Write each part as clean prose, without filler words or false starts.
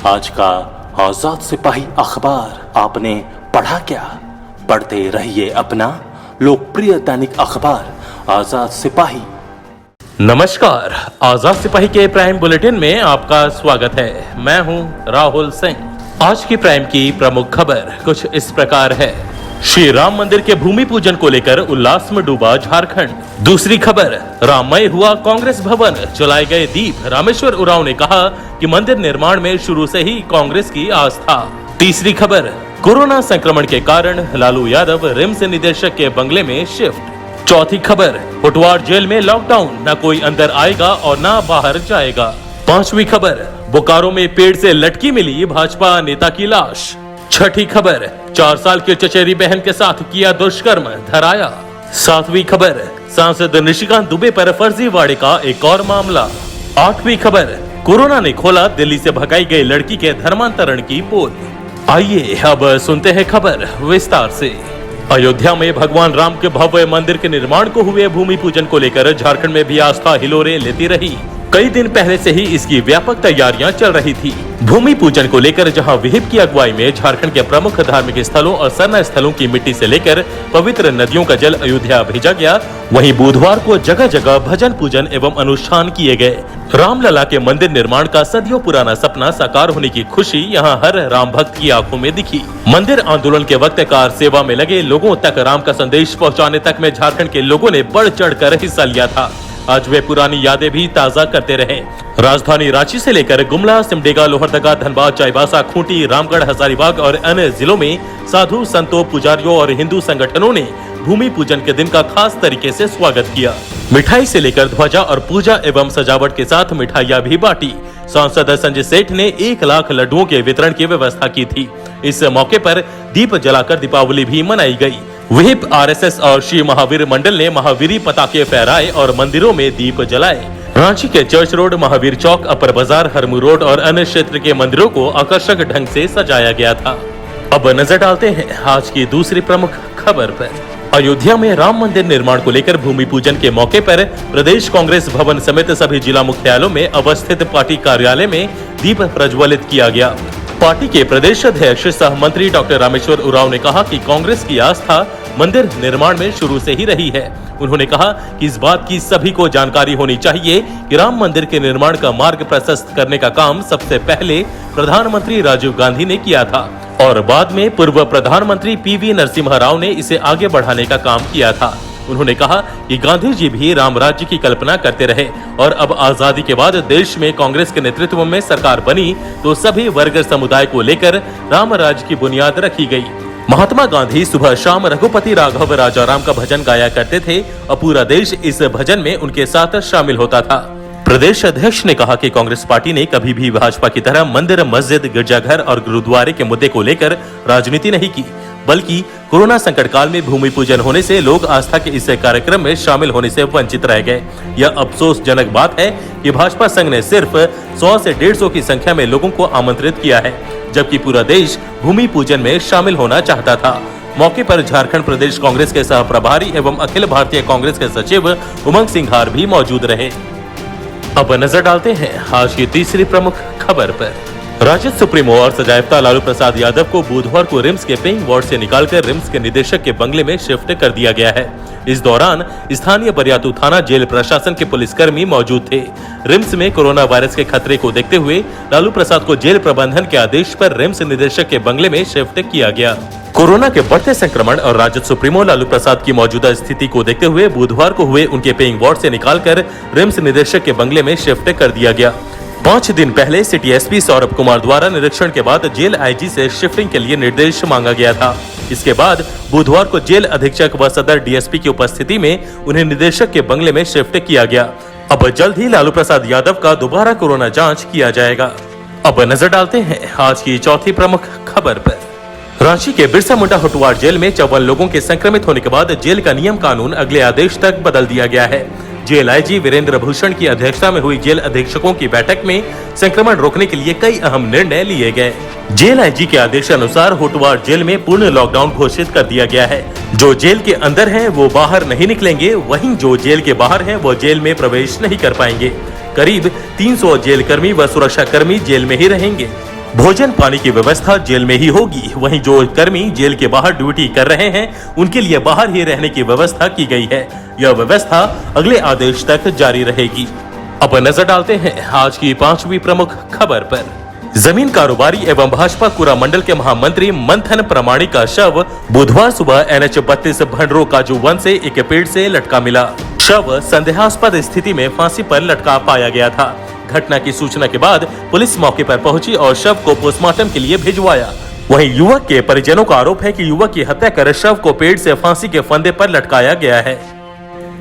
आज का आजाद सिपाही अखबार आपने पढ़ा क्या? पढ़ते रहिए अपना लोकप्रिय दैनिक अखबार आजाद सिपाही। नमस्कार, आजाद सिपाही के प्राइम बुलेटिन में आपका स्वागत है। मैं हूं राहुल सिंह। आज की प्राइम की प्रमुख खबर कुछ इस प्रकार है। श्री राम मंदिर के भूमि पूजन को लेकर उल्लास में डूबा झारखंड। दूसरी खबर, राममय हुआ कांग्रेस भवन, जलाए गए दीप। रामेश्वर उरांव ने कहा कि मंदिर निर्माण में शुरू से ही कांग्रेस की आस्था। तीसरी खबर, कोरोना संक्रमण के कारण लालू यादव रिम्स निदेशक के बंगले में शिफ्ट। चौथी खबर, होटवार जेल में लॉकडाउन, न कोई अंदर आएगा और न बाहर जाएगा। पांचवी खबर, बोकारो में पेड़ से लटकी मिली भाजपा नेता की लाश। छठी खबर, 4 साल की चचेरी बहन के साथ किया दुष्कर्म, धराया। सातवीं खबर, सांसद निशिकांत दुबे पर फर्जीवाड़े का एक और मामला। आठवीं खबर, कोरोना ने खोला दिल्ली से भगाई गई लड़की के धर्मांतरण की पोल। आइए अब सुनते हैं खबर विस्तार से। अयोध्या में भगवान राम के भव्य मंदिर के निर्माण को हुए भूमि पूजन को लेकर झारखंड में भी आस्था हिलोरे लेती रही। कई दिन पहले से ही इसकी व्यापक तैयारियां चल रही थी। भूमि पूजन को लेकर जहां विहिप की अगुवाई में झारखंड के प्रमुख धार्मिक स्थलों और सरना स्थलों की मिट्टी से लेकर पवित्र नदियों का जल अयोध्या भेजा गया, वहीं बुधवार को जगह जगह भजन पूजन एवं अनुष्ठान किए गए। रामलला के मंदिर निर्माण का सदियों पुराना सपना साकार होने की खुशी यहां हर राम भक्त की आंखों में दिखी। मंदिर आंदोलन के वक्त कार सेवा में लगे लोगों तक राम का संदेश पहुँचाने तक में झारखंड के लोगों ने बढ़ चढ़ कर हिस्सा लिया था। आज वे पुरानी यादें भी ताजा करते रहे। राजधानी रांची से लेकर गुमला, सिमडेगा, लोहरदगा, धनबाद, चाईबासा, खूंटी, रामगढ़, हजारीबाग और अन्य जिलों में साधु संतों, पुजारियों और हिंदू संगठनों ने भूमि पूजन के दिन का खास तरीके से स्वागत किया। मिठाई से लेकर ध्वजा और पूजा एवं सजावट के साथ मिठाइयां भी बांटी। सांसद संजय सेठ ने 1 लाख लड्डुओं के वितरण की व्यवस्था की थी। इस मौके पर दीप जलाकर दीपावली भी मनाई गई। विहिप, आरएसएस और श्री महावीर मंडल ने महावीरी पताके फहराए और मंदिरों में दीप जलाए। रांची के चर्च रोड, महावीर चौक, अपर बाजार, हरमू रोड और अन्य क्षेत्र के मंदिरों को आकर्षक ढंग से सजाया गया था। अब नजर डालते हैं आज की दूसरी प्रमुख खबर पर। अयोध्या में राम मंदिर निर्माण को लेकर भूमि पूजन के मौके पर प्रदेश कांग्रेस भवन समेत सभी जिला मुख्यालयों में अवस्थित पार्टी कार्यालय में दीप प्रज्वलित किया गया। पार्टी के प्रदेश अध्यक्ष सह मंत्री डॉक्टर रामेश्वर उरांव ने कहा कि कांग्रेस की आस्था मंदिर निर्माण में शुरू से ही रही है। उन्होंने कहा कि इस बात की सभी को जानकारी होनी चाहिए कि राम मंदिर के निर्माण का मार्ग प्रशस्त करने का काम सबसे पहले प्रधानमंत्री राजीव गांधी ने किया था और बाद में पूर्व प्रधानमंत्री पीवी नरसिम्हा राव ने इसे आगे बढ़ाने का काम किया था। उन्होंने कहा कि गांधी जी भी राम राज्य की कल्पना करते रहे और अब आजादी के बाद देश में कांग्रेस के नेतृत्व में सरकार बनी तो सभी वर्ग समुदाय को लेकर राम राज्य की बुनियाद रखी गई। महात्मा गांधी सुबह शाम रघुपति राघव राजाराम का भजन गाया करते थे और पूरा देश इस भजन में उनके साथ शामिल होता था। प्रदेश अध्यक्ष ने कहा कि कांग्रेस पार्टी ने कभी भी भाजपा की तरह मंदिर, मस्जिद, गिरजाघर और गुरुद्वारे के मुद्दे को लेकर राजनीति नहीं की, बल्कि कोरोना संकट काल में भूमि पूजन होने से लोग आस्था के इस कार्यक्रम में शामिल होने से वंचित रह गए। यह अफसोसजनक बात है कि भाजपा संघ ने सिर्फ 100 से 150 की संख्या में लोगों को आमंत्रित किया है, जबकि पूरा देश भूमि पूजन में शामिल होना चाहता था। मौके पर झारखंड प्रदेश कांग्रेस के सह प्रभारी एवं अखिल भारतीय कांग्रेस के सचिव उमंग सिंघार भी मौजूद रहे। अब नजर डालते हैं आज की तीसरी प्रमुख खबर पर। राजद सुप्रीमो और सजायाफ्ता लालू प्रसाद यादव को बुधवार को रिम्स के पेइंग वार्ड से निकालकर रिम्स के निदेशक के बंगले में शिफ्ट कर दिया गया है। इस दौरान स्थानीय बरियातू थाना जेल प्रशासन के पुलिसकर्मी मौजूद थे। रिम्स में कोरोना वायरस के खतरे को देखते हुए लालू प्रसाद को जेल प्रबंधन के आदेश पर रिम्स निदेशक के बंगले में शिफ्ट किया गया। कोरोना के बढ़ते संक्रमण और राजद सुप्रीमो लालू प्रसाद की मौजूदा स्थिति को देखते हुए बुधवार को हुए उनके पेइंग वार्ड से निकालकर रिम्स निदेशक के बंगले में शिफ्ट कर दिया गया। 5 दिन पहले सिटी एसपी सौरभ कुमार द्वारा निरीक्षण के बाद जेल आईजी से शिफ्टिंग के लिए निर्देश मांगा गया था। इसके बाद बुधवार को जेल अधीक्षक व सदर डीएसपी की उपस्थिति में उन्हें निदेशक के बंगले में शिफ्ट किया गया। अब जल्द ही लालू प्रसाद यादव का दोबारा कोरोना जांच किया जाएगा। अब नजर डालते हैं आज की चौथी प्रमुख खबर पर। रांची के बिरसा मुंडा होटवार जेल में 54 लोगों के संक्रमित होने के बाद जेल का नियम कानून अगले आदेश तक बदल दिया गया है। जेल आईजी वीरेंद्र भूषण की अध्यक्षता में हुई जेल अधीक्षकों की बैठक में संक्रमण रोकने के लिए कई अहम निर्णय लिए गए। जेल आईजी के आदेश अनुसार होटवार जेल में पूर्ण लॉकडाउन घोषित कर दिया गया है। जो जेल के अंदर हैं वो बाहर नहीं निकलेंगे, वहीं जो जेल के बाहर हैं वो जेल में प्रवेश नहीं कर पाएंगे। करीब 300 जेल कर्मी व सुरक्षा कर्मी जेल में ही रहेंगे। भोजन पानी की व्यवस्था जेल में ही होगी। वहीं जो कर्मी जेल के बाहर ड्यूटी कर रहे हैं उनके लिए बाहर ही रहने की व्यवस्था की गई है। यह व्यवस्था अगले आदेश तक जारी रहेगी। अब नजर डालते हैं आज की 5वीं प्रमुख खबर पर। जमीन कारोबारी एवं भाजपा कुरा मंडल के महामंत्री मंथन प्रमाणिक का शव बुधवार सुबह NH 32 भंडरो काजू वन से एक पेड़ से लटका मिला। शव संदेहास्पद स्थिति में फांसी पर लटका पाया गया था। घटना की सूचना के बाद पुलिस मौके पर पहुंची और शव को पोस्टमार्टम के लिए भिजवाया। वहीं युवक के परिजनों का आरोप है कि युवक की हत्या कर शव को पेड़ से फांसी के फंदे पर लटकाया गया है।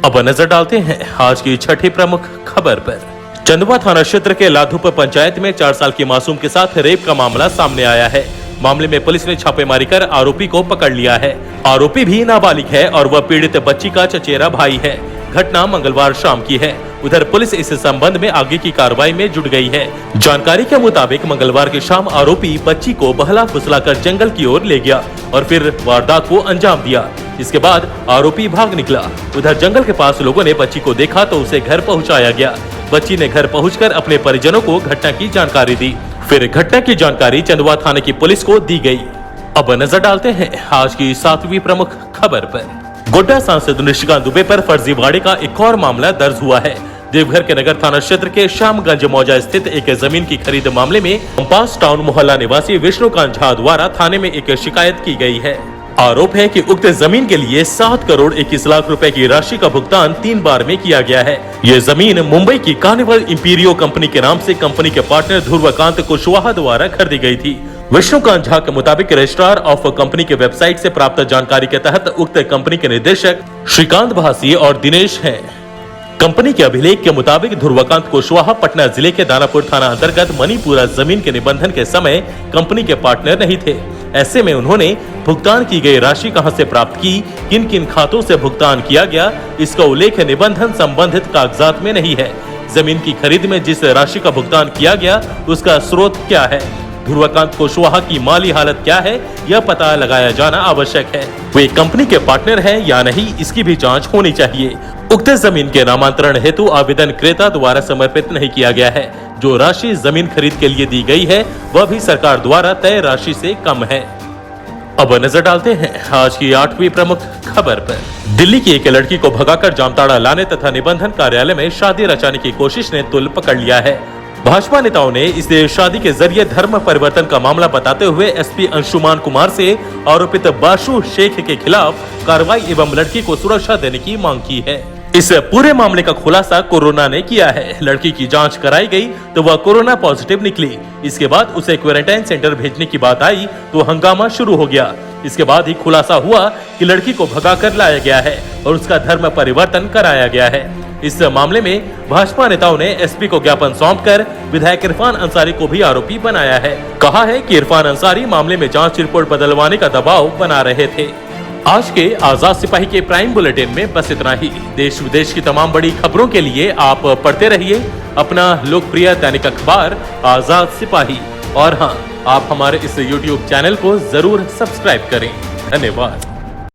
अब नजर डालते हैं आज की 6ठी प्रमुख खबर पर। चंदवा थाना क्षेत्र के लाधुप पंचायत में 4 साल की मासूम के साथ रेप का मामला सामने आया है। मामले में पुलिस ने छापेमारी कर आरोपी को पकड़ लिया है। आरोपी भी नाबालिग है और वह पीड़ित बच्ची का चचेरा भाई है। घटना मंगलवार शाम की है। उधर पुलिस इस संबंध में आगे की कार्रवाई में जुट गई है। जानकारी के मुताबिक मंगलवार की शाम आरोपी बच्ची को बहला फुसलाकर जंगल की ओर ले गया और फिर वारदात को अंजाम दिया। इसके बाद आरोपी भाग निकला। उधर जंगल के पास लोगों ने बच्ची को देखा तो उसे घर पहुंचाया गया। बच्ची ने घर पहुंचकर अपने परिजनों को घटना की जानकारी दी। फिर घटना की जानकारी चंदवा थाने की पुलिस को दी गई। अब नजर डालते हैं आज की 7वीं प्रमुख खबर पर। गोड्डा सांसद निशिकांत दुबे पर फर्जीवाड़े का एक और मामला दर्ज हुआ है। देवघर के नगर थाना क्षेत्र के श्यामगंज मौजा स्थित एक जमीन की खरीद मामले में कंपास टाउन मोहल्ला निवासी विष्णुकांत झा द्वारा थाने में एक शिकायत की गई है। आरोप है कि उक्त जमीन के लिए 7 करोड़ 21 लाख रुपए की राशि का भुगतान 3 बार में किया गया है। ये जमीन मुंबई की कार्निवल इंपीरियो कंपनी के नाम से कंपनी के पार्टनर ध्रुवकांत कुशवाहा द्वारा खरीदी गई थी। विष्णुकांत झा के मुताबिक रजिस्ट्रार ऑफ कंपनी के वेबसाइट से प्राप्त जानकारी के तहत उक्त कंपनी के निदेशक श्रीकांत भासी और दिनेश हैं। कंपनी के अभिलेख के मुताबिक ध्रुवकांत कुशवाहा पटना जिले के दानापुर थाना अंतर्गत मणिपुरा जमीन के निबंधन के समय कंपनी के पार्टनर नहीं थे। ऐसे में उन्होंने भुगतान की गई राशि कहां से प्राप्त की, किन किन खातों से भुगतान किया गया, इसका उल्लेख निबंधन संबंधित कागजात में नहीं है। जमीन की खरीद में जिस राशि का भुगतान किया गया उसका स्रोत क्या है, ध्रुवकांत कुशवाहा की माली हालत क्या है, यह पता लगाया जाना आवश्यक है। वे कंपनी के पार्टनर हैं या नहीं, इसकी भी जांच होनी चाहिए। उक्त जमीन के नामांतरण हेतु आवेदन क्रेता द्वारा समर्पित नहीं किया गया है। जो राशि जमीन खरीद के लिए दी गई है वह भी सरकार द्वारा तय राशि से कम है। अब नजर डालते हैं आज की 8वीं प्रमुख खबर पर। दिल्ली की एक लड़की को भगाकर जामताड़ा लाने तथा निबंधन कार्यालय में शादी रचाने की कोशिश ने तुल पकड़ लिया है। भाजपा नेताओं ने इसे शादी के जरिए धर्म परिवर्तन का मामला बताते हुए SP अंशुमान कुमार से आरोपित बाशु शेख के खिलाफ कार्रवाई एवं लड़की को सुरक्षा देने की मांग की है। इस पूरे मामले का खुलासा कोरोना ने किया है। लड़की की जांच कराई गई तो वह कोरोना पॉजिटिव निकली। इसके बाद उसे क्वारंटाइन सेंटर भेजने की बात आई तो हंगामा शुरू हो गया। इसके बाद ही खुलासा हुआ कि लड़की को भगा कर लाया गया है और उसका धर्म परिवर्तन कराया गया है। इस मामले में भाजपा नेताओं ने SP को ज्ञापन सौंपकर विधायक इरफान अंसारी को भी आरोपी बनाया है। कहा है कि इरफान अंसारी मामले में जांच रिपोर्ट बदलवाने का दबाव बना रहे थे। आज के आजाद सिपाही के प्राइम बुलेटिन में बस इतना ही। देश विदेश की तमाम बड़ी खबरों के लिए आप पढ़ते रहिए अपना लोकप्रिय दैनिक अखबार आजाद सिपाही। और हाँ, आप हमारे इस YouTube चैनल को जरूर सब्सक्राइब करें। धन्यवाद।